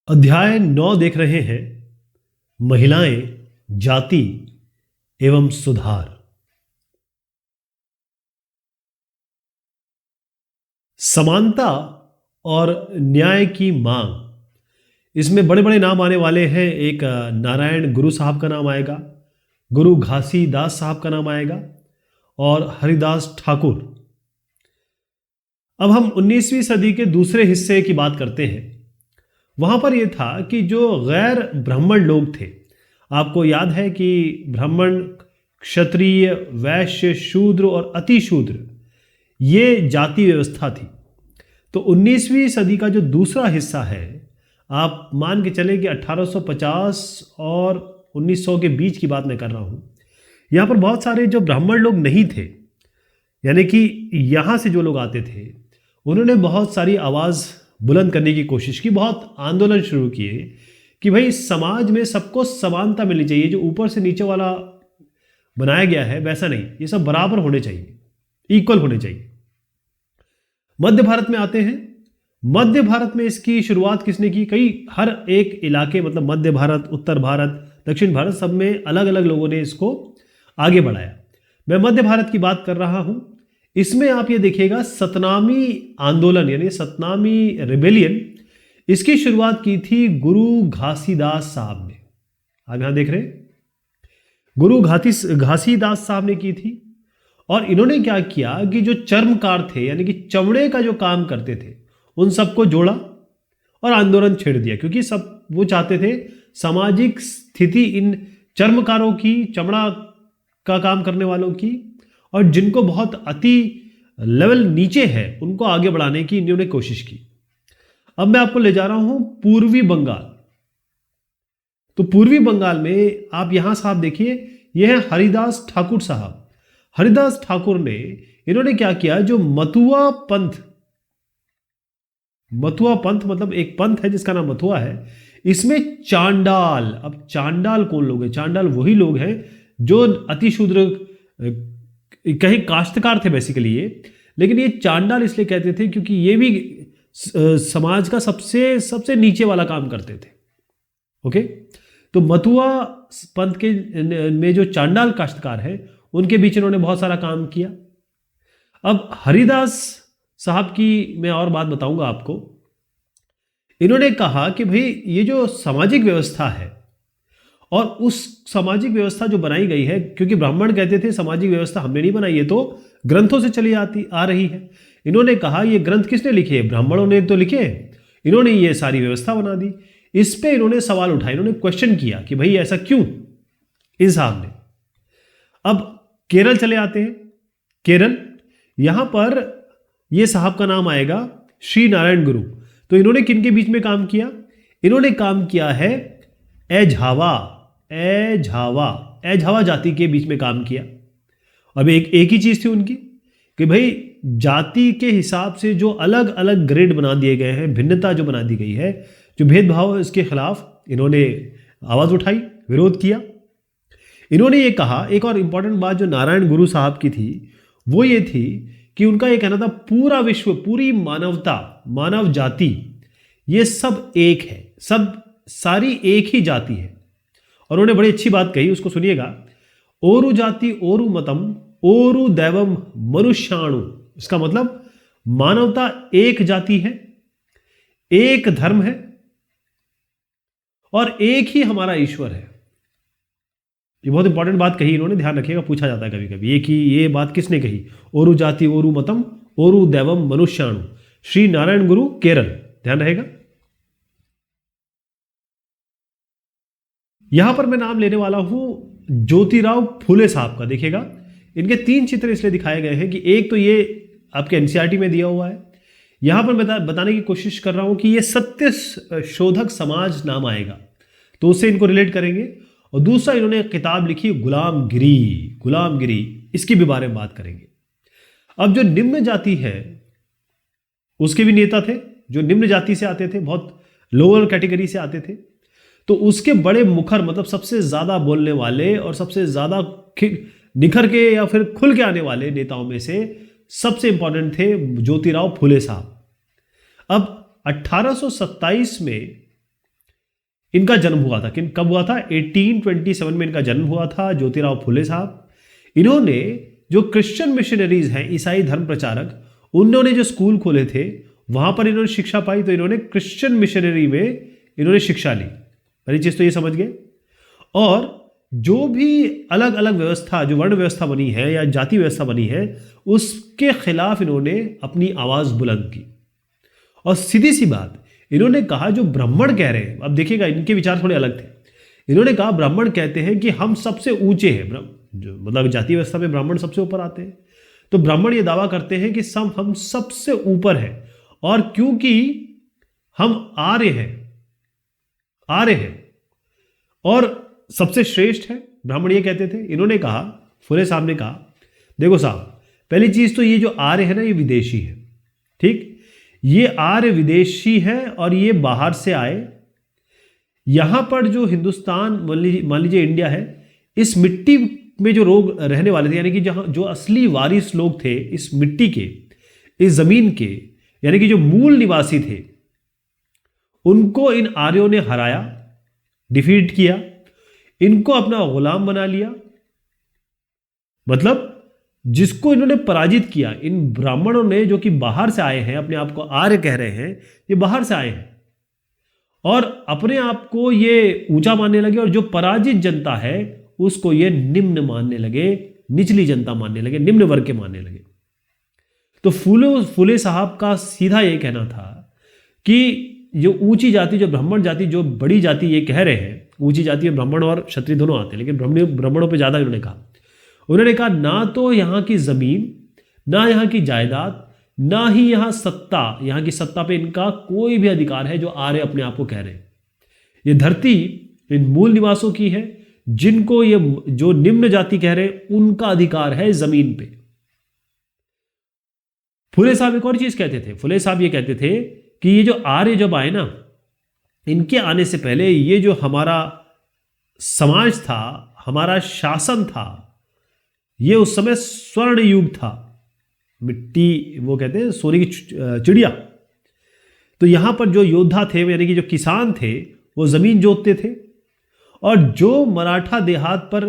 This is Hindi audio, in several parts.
अध्याय 9 देख रहे हैं। महिलाएं, जाति एवं सुधार। समानता और न्याय की मांग। इसमें बड़े बड़े नाम आने वाले हैं। एक नारायण गुरु साहब का नाम आएगा, गुरु घासीदास साहब का नाम आएगा और हरिदास ठाकुर। अब हम 19वीं सदी के दूसरे हिस्से की बात करते हैं। वहां पर यह था कि जो गैर ब्राह्मण लोग थे, आपको याद है कि ब्राह्मण, क्षत्रिय, वैश्य, शूद्र और अति शूद्र, ये जाति व्यवस्था थी। तो 19वीं सदी का जो दूसरा हिस्सा है, आप मान के चले कि 1850 और 1900 के बीच की बात मैं कर रहा हूं। यहां पर बहुत सारे जो ब्राह्मण लोग नहीं थे, यानी कि यहां से जो लोग आते थे, उन्होंने बहुत सारी आवाज बुलंद करने की कोशिश की, बहुत आंदोलन शुरू किए कि भाई समाज में सबको समानता मिलनी चाहिए। जो ऊपर से नीचे वाला बनाया गया है वैसा नहीं, ये सब बराबर होने चाहिए, इक्वल होने चाहिए। मध्य भारत में आते हैं। मध्य भारत में इसकी शुरुआत किसने की? हर एक इलाके, मतलब मध्य भारत, उत्तर भारत, दक्षिण भारत, सब में अलग अलग लोगों ने इसको आगे बढ़ाया। मैं मध्य भारत की बात कर रहा हूं। इसमें आप ये देखिएगा, सतनामी आंदोलन यानी सतनामी रिबेलियन, इसकी शुरुआत की थी गुरु घासीदास साहब ने। आप यहां देख रहे हैं, गुरु घासीदास साहब ने की थी। और इन्होंने क्या किया कि जो चर्मकार थे, यानी कि चमड़े का जो काम करते थे, उन सबको जोड़ा और आंदोलन छेड़ दिया, क्योंकि सब वो चाहते थे सामाजिक स्थिति इन चर्मकारों की, चमड़ा का काम करने वालों की, और जिनको बहुत अति लेवल नीचे है उनको आगे बढ़ाने की इन्होंने कोशिश की। अब मैं आपको ले जा रहा हूं पूर्वी बंगाल। तो पूर्वी बंगाल में आप यहां साहब देखिए, यह है हरिदास ठाकुर साहब। हरिदास ठाकुर ने, इन्होंने क्या किया, जो मथुआ पंथ मतलब एक पंथ है जिसका नाम मथुआ है, इसमें चांडाल। अब चांडाल कौन लोग हैं? चांडाल वही लोग हैं जो अतिशूद्र, कहीं काश्तकार थे बेसिकली ये, लेकिन ये चांडाल इसलिए कहते थे क्योंकि ये भी समाज का सबसे नीचे वाला काम करते थे। ओके, तो मथुआ पंथ के में जो चांडाल काश्तकार है, उनके बीच इन्होंने बहुत सारा काम किया। अब हरिदास साहब की मैं और बात बताऊंगा आपको। इन्होंने कहा कि भाई ये जो सामाजिक व्यवस्था है, और उस सामाजिक व्यवस्था जो बनाई गई है, क्योंकि ब्राह्मण कहते थे सामाजिक व्यवस्था हमने नहीं बनाई, है तो ग्रंथों से चली आ रही है। इन्होंने कहा ये ग्रंथ किसने लिखे? ब्राह्मणों ने तो लिखे, इन्होंने ये सारी व्यवस्था बना दी। इस पे इन्होंने सवाल उठाए, इन्होंने क्वेश्चन किया कि भाई ऐसा क्यों, इन साहब ने। अब केरल चले आते हैं। केरल, यहां पर ये साहब का नाम आएगा श्री नारायण गुरु। तो इन्होंने किनके बीच में काम किया? इन्होंने काम किया है एझावा जाति के बीच में काम किया। अब एक ही चीज थी उनकी कि भाई जाति के हिसाब से जो अलग अलग ग्रेड बना दिए गए हैं, भिन्नता जो बना दी गई है, जो भेदभाव है, इसके खिलाफ इन्होंने आवाज उठाई, विरोध किया। इन्होंने ये कहा, एक और इंपॉर्टेंट बात जो नारायण गुरु साहब की थी वो ये थी कि उनका ये कहना था पूरा विश्व, पूरी मानवता, मानव जाति, ये सब एक है, सब सारी एक ही जाति है। और उन्होंने बड़ी अच्छी बात कही, उसको सुनिएगा। ओरु जाति ओरु मतम ओरु दैवम मनुष्याणु। इसका मतलब मानवता एक जाति है, एक धर्म है और एक ही हमारा ईश्वर है। ये बहुत इंपॉर्टेंट बात कही इन्होंने, ध्यान रखिएगा, पूछा जाता है कभी कभी ये बात किसने कही? ओरु जाति ओरु मतम ओरु दैवम मनुष्याणु, श्री नारायण गुरु, केरल। ध्यान रहेगा। यहां पर मैं नाम लेने वाला हूं ज्योतिराव फूले साहब का। देखिएगा, इनके 3 चित्र इसलिए दिखाए गए हैं कि एक तो ये आपके एनसीईआरटी में दिया हुआ है, यहां पर मैं बताने की कोशिश कर रहा हूं कि ये सत्य शोधक समाज नाम आएगा, तो उससे इनको रिलेट करेंगे। और दूसरा, इन्होंने एक किताब लिखी गुलामगिरी, इसके भी बारे में बात करेंगे। अब जो निम्न जाति है उसके भी नेता थे, जो निम्न जाति से आते थे, बहुत लोअर कैटेगरी से आते थे। तो उसके बड़े मुखर, मतलब सबसे ज्यादा बोलने वाले और सबसे ज्यादा निखर के या फिर खुल के आने वाले नेताओं में से सबसे इंपॉर्टेंट थे ज्योतिराव फूले साहब। अब 1827 में इनका जन्म हुआ था। कब हुआ था? 1827 में इनका जन्म हुआ था, ज्योतिराव फुले साहब। इन्होंने जो क्रिश्चियन मिशनरीज हैं, ईसाई धर्म प्रचारक, उन्होंने जो स्कूल खोले थे वहां पर इन्होंने शिक्षा पाई, तो इन्होंने क्रिश्चियन मिशनरी में इन्होंने शिक्षा ली। पहली चीज तो ये समझ गए। और जो भी अलग अलग व्यवस्था, जो वर्ण व्यवस्था बनी है या जाति व्यवस्था बनी है, उसके खिलाफ इन्होंने अपनी आवाज बुलंद की। और सीधी सी बात, इन्होंने कहा जो ब्राह्मण कह रहे हैं, अब देखिएगा इनके विचार थोड़े अलग थे। इन्होंने कहा ब्राह्मण कहते हैं कि हम सबसे ऊंचे हैं, जो मतलब जाति व्यवस्था में ब्राह्मण सबसे ऊपर आते हैं, तो ब्राह्मण ये दावा करते हैं कि हम सबसे ऊपर हैं, और क्योंकि हम आर्य हैं और सबसे श्रेष्ठ है, ब्राह्मण ये कहते थे। इन्होंने कहा, फुले साहब ने कहा, देखो साहब, पहली चीज तो ये जो आर्य है ना, ये विदेशी है, ठीक? ये आर्य विदेशी है और ये बाहर से आए। यहां पर जो हिंदुस्तान, मान लीजिए इंडिया है, इस मिट्टी में जो लोग रहने वाले थे, यानी कि जहां जो असली वारिस लोग थे इस मिट्टी के, इस जमीन के, यानी कि जो मूल निवासी थे, उनको इन आर्यों ने हराया, डिफीट किया, इनको अपना गुलाम बना लिया। मतलब जिसको इन्होंने पराजित किया, इन ब्राह्मणों ने, जो कि बाहर से आए हैं, अपने आप को आर्य कह रहे हैं, ये बाहर से आए हैं और अपने आप को ये ऊंचा मानने लगे, और जो पराजित जनता है उसको ये निम्न मानने लगे, निचली जनता मानने लगे, निम्न वर्ग के मानने लगे। तो फुले साहब का सीधा ये कहना था कि जो ऊंची जाति, जो ब्राह्मण जाति, जो बड़ी जाति ये कह रहे हैं, ऊंची जाति में ब्राह्मण और क्षत्रिय दोनों आते हैं, लेकिन ब्राह्मणों पे ज्यादा इन्होंने कहा, ना तो यहाँ की जमीन, ना यहाँ की जायदाद, ना ही यहाँ की सत्ता पे इनका कोई भी अधिकार है, जो आर्य अपने आप को कह रहे हैं। ये धरती इन मूल निवासों की है, जिनको ये जो निम्न जाति कह रहे हैं, उनका अधिकार है जमीन पे। फुले साहब एक और चीज कहते थे। फुले साहब ये कहते थे कि ये जो आर्य जब आए ना, इनके आने से पहले ये जो हमारा समाज था, हमारा शासन था, ये उस समय स्वर्ण युग था। मिट्टी, वो कहते हैं सोने की चिड़िया। तो यहां पर जो योद्धा थे, यानी कि जो किसान थे, वो जमीन जोतते थे, और जो मराठा देहात पर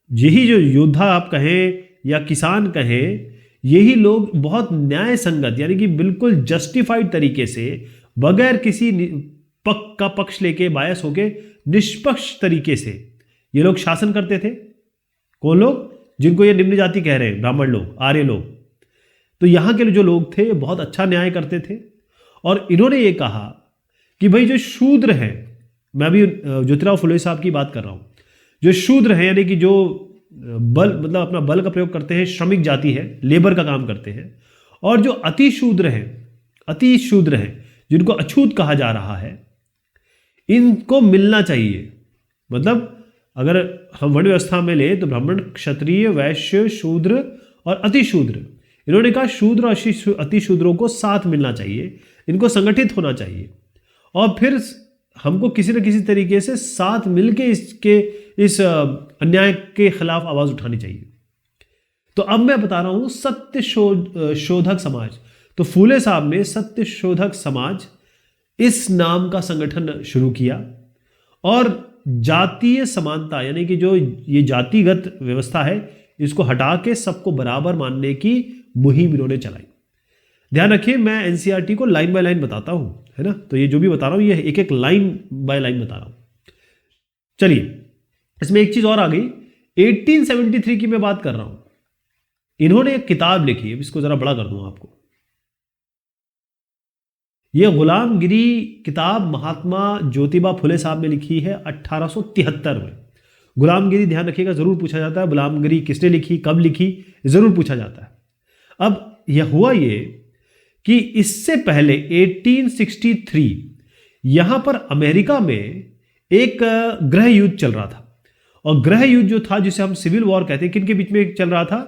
यही जो योद्धा आप कहें या किसान कहें, यही लोग बहुत न्याय संगत, यानी कि बिल्कुल जस्टिफाइड तरीके से, बगैर किसी का पक्ष लेके, बायस होके, निष्पक्ष तरीके से ये लोग शासन करते थे। कौन लोग? जिनको ये निम्न जाति कह रहे हैं, ब्राह्मण लोग, आर्य लोग। तो यहां के जो लोग थे बहुत अच्छा न्याय करते थे। और इन्होंने ये कहा कि भाई जो शूद्र हैं, मैं अभी ज्योतिराव फुले साहब की बात कर रहा हूं, जो शूद्र हैं, यानी कि जो बल, मतलब अपना बल का प्रयोग करते हैं, श्रमिक जाति है, लेबर का काम करते हैं, और जो अति शूद्र हैं, जिनको अछूत कहा जा रहा है, इनको मिलना चाहिए। मतलब अगर हम वर्ण व्यवस्था में ले तो ब्राह्मण, क्षत्रिय, वैश्य, शूद्र और अतिशूद्र। इन्होंने कहा शूद्र और अतिशूद्रों को साथ मिलना चाहिए, इनको संगठित होना चाहिए, और फिर हमको किसी न किसी तरीके से साथ मिलके इस अन्याय के खिलाफ आवाज उठानी चाहिए। तो अब मैं बता रहा हूं सत्य शोधक समाज। तो फूले साहब ने सत्य शोधक समाज इस नाम का संगठन शुरू किया, और जातीय समानता, यानी कि जो ये जातिगत व्यवस्था है, इसको हटा के सबको बराबर मानने की मुहिम इन्होंने चलाई। ध्यान रखिए, मैं एनसीईआरटी को लाइन बाय लाइन बताता हूं, है ना? तो ये जो भी बता रहा हूं, ये एक एक लाइन बाय लाइन बता रहा हूं। चलिए, इसमें एक चीज और आ गई। 1873 की मैं बात कर रहा हूं। इन्होंने एक किताब लिखी है, इसको जरा बड़ा कर दूं आपको। यह गुलामगिरी किताब महात्मा ज्योतिबा फुले साहब ने लिखी है 1873 में। गुलामगिरी, ध्यान रखिएगा, जरूर पूछा जाता है, गुलामगिरी किसने लिखी, कब लिखी, जरूर पूछा जाता है। अब यह हुआ ये कि इससे पहले 1863 यहां पर अमेरिका में एक गृह युद्ध चल रहा था, और गृह युद्ध जो था, जिसे हम सिविल वॉर कहते हैं, किनके बीच में चल रहा था?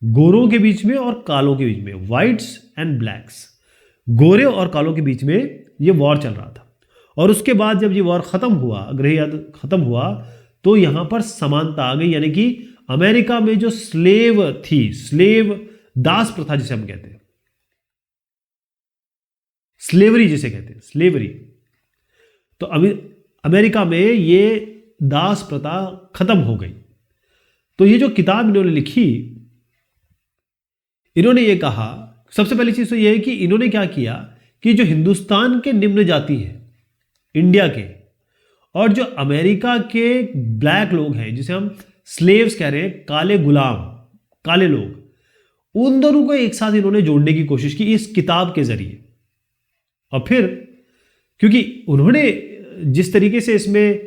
गोरों के बीच में और कालों के बीच में, व्हाइट्स एंड ब्लैक्स, गोरे और कालों के बीच में ये वॉर चल रहा था। और उसके बाद जब ये वॉर खत्म हुआ, गृह युद्ध खत्म हुआ, तो यहां पर समानता आ गई, यानी कि अमेरिका में जो स्लेव थी, स्लेव दास प्रथा जिसे हम कहते हैं, स्लेवरी जिसे कहते हैं, स्लेवरी, तो अमेरिका में ये दास प्रथा खत्म हो गई। तो ये जो किताब इन्होंने लिखी, इन्होंने ये कहा, सबसे पहली चीज तो ये है कि इन्होंने क्या किया कि जो हिंदुस्तान के निम्न जाति हैं, इंडिया के, और जो अमेरिका के ब्लैक लोग हैं, जिसे हम स्लेव्स कह रहे हैं, काले गुलाम, काले लोग, उन दोनों को एक साथ इन्होंने जोड़ने की कोशिश की इस किताब के जरिए। और फिर क्योंकि उन्होंने जिस तरीके से इसमें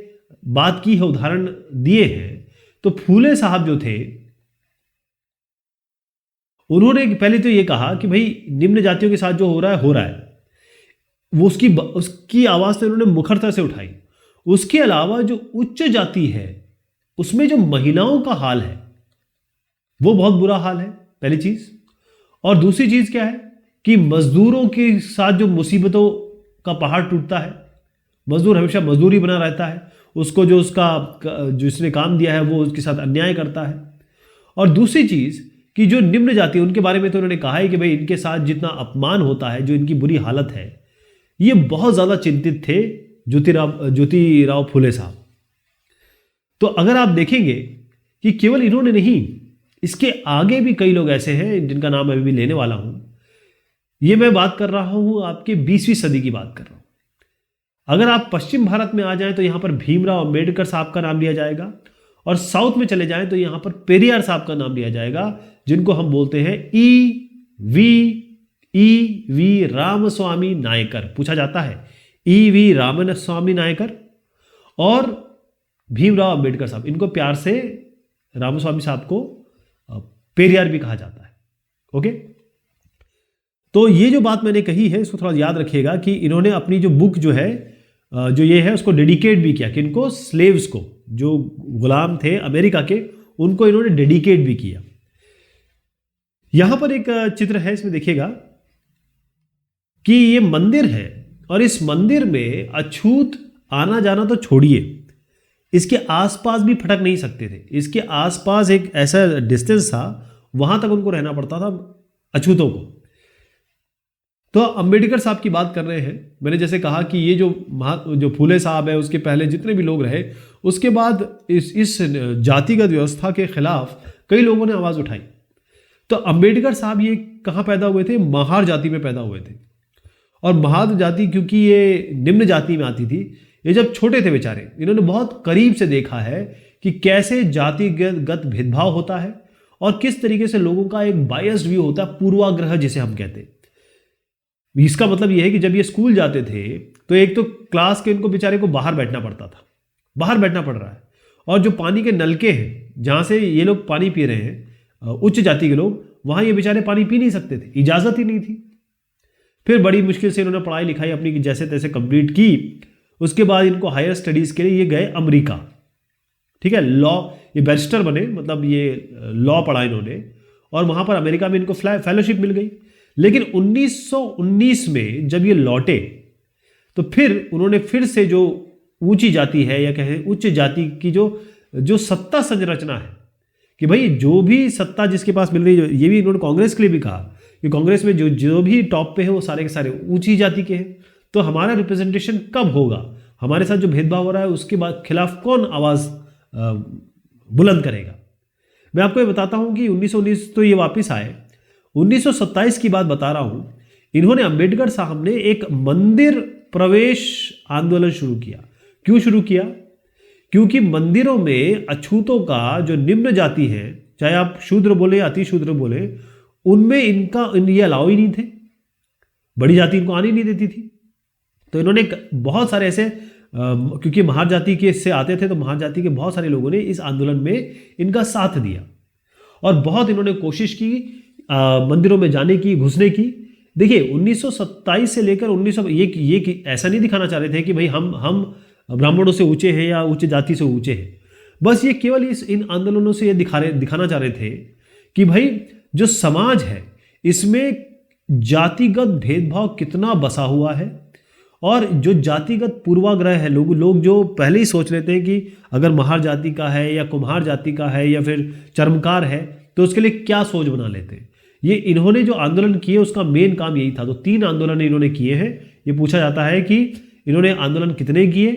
बात की है, उदाहरण दिए हैं, तो फूले साहब जो थे, उन्होंने पहले तो ये कहा कि भाई निम्न जातियों के साथ जो हो रहा है वो उसकी आवाज तो इन्होंने मुखरता से उठाई। उसके अलावा जो उच्च जाति है उसमें जो महिलाओं का हाल है वो बहुत बुरा हाल है, पहली चीज। और दूसरी चीज क्या है कि मजदूरों के साथ जो मुसीबतों का पहाड़ टूटता है, मजदूर हमेशा मजदूरी बना रहता है, उसको जो जिसने काम दिया है वो उसके साथ अन्याय करता है। और दूसरी चीज कि जो निम्न जाति उनके बारे में तो उन्होंने कहा है कि भाई इनके साथ जितना अपमान होता है, जो इनकी बुरी हालत है, ये बहुत ज्यादा चिंतित थे ज्योतिराव फुले साहब। तो अगर आप देखेंगे कि केवल इन्होंने नहीं, इसके आगे भी कई लोग ऐसे हैं जिनका नाम अभी भी लेने वाला हूं। ये मैं बात कर रहा हूं आपके 20वीं सदी की बात कर रहा हूं। अगर आप पश्चिम भारत में आ जाएं तो यहां पर भीमराव अंबेडकर साहब का नाम लिया जाएगा, और साउथ में चले जाएं तो यहां पर पेरियार साहब का नाम लिया जाएगा, जिनको हम बोलते हैं ई वी रामस्वामी नायकर। पूछा जाता है ई वी रामस्वामी नायकर और भीमराव अंबेडकर साहब, इनको प्यार से रामस्वामी साहब को पेरियार भी कहा जाता है। ओके, तो ये जो बात मैंने कही है इसको थोड़ा याद रखिएगा कि इन्होंने अपनी जो बुक जो है जो ये है उसको डेडिकेट भी किया, किनको, स्लेव्स को, जो गुलाम थे अमेरिका के, उनको इन्होंने डेडिकेट भी किया। यहां पर एक चित्र है, इसमें देखिएगा कि ये मंदिर है, और इस मंदिर में अछूत आना जाना तो छोड़िए, इसके आसपास भी फटक नहीं सकते थे। इसके आसपास एक ऐसा डिस्टेंस था, वहां तक उनको रहना पड़ता था अछूतों को। तो अंबेडकर साहब की बात कर रहे हैं। मैंने जैसे कहा कि ये जो फूले साहब है, उसके पहले जितने भी लोग रहे, उसके बाद इस जातिगत व्यवस्था के खिलाफ कई लोगों ने आवाज उठाई। तो अंबेडकर साहब ये कहाँ पैदा हुए थे? महार जाति में पैदा हुए थे। और महार जाति क्योंकि ये निम्न जाति में आती थी, ये जब छोटे थे बेचारे, इन्होंने बहुत करीब से देखा है कि कैसे जातिगत भेदभाव होता है और किस तरीके से लोगों का एक बायस्ड व्यू होता है, पूर्वाग्रह जिसे हम कहते हैं। इसका मतलब यह है कि जब ये स्कूल जाते थे तो एक तो क्लास के इनको बेचारे को बाहर बैठना पड़ता था, बाहर बैठना पड़ रहा है, और जो पानी के नलके हैं जहां से ये लोग पानी पी रहे हैं, उच्च जाति के लोग, वहां ये बेचारे पानी पी नहीं सकते थे, इजाजत ही नहीं थी। फिर बड़ी मुश्किल से इन्होंने पढ़ाई लिखाई अपनी जैसे तैसे कंप्लीट की। उसके बाद इनको हायर स्टडीज के लिए ये गए अमेरिका, ठीक है, लॉ, ये बैरिस्टर बने, मतलब ये लॉ पढ़ा इन्होंने, और वहां पर अमेरिका में इनको फेलोशिप मिल गई। लेकिन 1919 में जब ये लौटे तो फिर उन्होंने फिर से जो ऊंची जाति है या कहें उच्च जाति की जो सत्ता संरचना है, कि भाई जो भी सत्ता जिसके पास मिल रही है, ये भी इन्होंने कांग्रेस के लिए भी कहा कि कांग्रेस में जो भी टॉप पे है वो सारे के सारे ऊंची जाति के हैं, तो हमारा रिप्रेजेंटेशन कब होगा, हमारे साथ जो भेदभाव हो रहा है उसके बाद खिलाफ कौन आवाज बुलंद करेगा। मैं आपको ये बताता हूं कि 1919 तो ये वापस आए, 1927 की बात बता रहा हूं, इन्होंने अंबेडकर साहब ने एक मंदिर प्रवेश आंदोलन शुरू किया। क्यों शुरू किया? क्योंकि मंदिरों में अछूतों का जो निम्न जाति है, चाहे आप शूद्र बोले या अति शूद्र बोले, उनमें ये अलाउ ही नहीं थे, बड़ी जाति इनको आने नहीं देती थी। तो इन्होंने बहुत सारे ऐसे, क्योंकि महार जाति के से आते थे, तो महार जाति के बहुत सारे लोगों ने इस आंदोलन में इनका साथ दिया और बहुत इन्होंने कोशिश की मंदिरों में जाने की, घुसने की। देखिए 1927 से लेकर 1900 ये ऐसा नहीं दिखाना चाह रहे थे कि भाई हम ब्राह्मणों से ऊंचे हैं या उच्च जाति से ऊंचे हैं, बस ये केवल इन आंदोलनों से ये दिखाना चाह रहे थे कि भाई जो समाज है इसमें जातिगत भेदभाव कितना बसा हुआ है, और जो जातिगत पूर्वाग्रह है, लोग जो पहले ही सोच लेते हैं कि अगर महार जाति का है या कुम्हार जाति का है या फिर चर्मकार है तो उसके लिए क्या सोच बना लेते हैं। ये इन्होंने जो आंदोलन किए उसका मेन काम यही था। तो 3 आंदोलन इन्होंने किए हैं। ये पूछा जाता है कि इन्होंने आंदोलन कितने किए,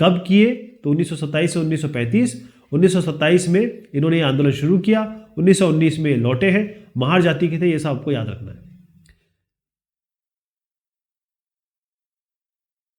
कब किए? तो 1927 से 1935। 1927 में इन्होंने ये आंदोलन शुरू किया, 1919 में लौटे हैं, महार जाति के थे, ये सब आपको याद रखना है।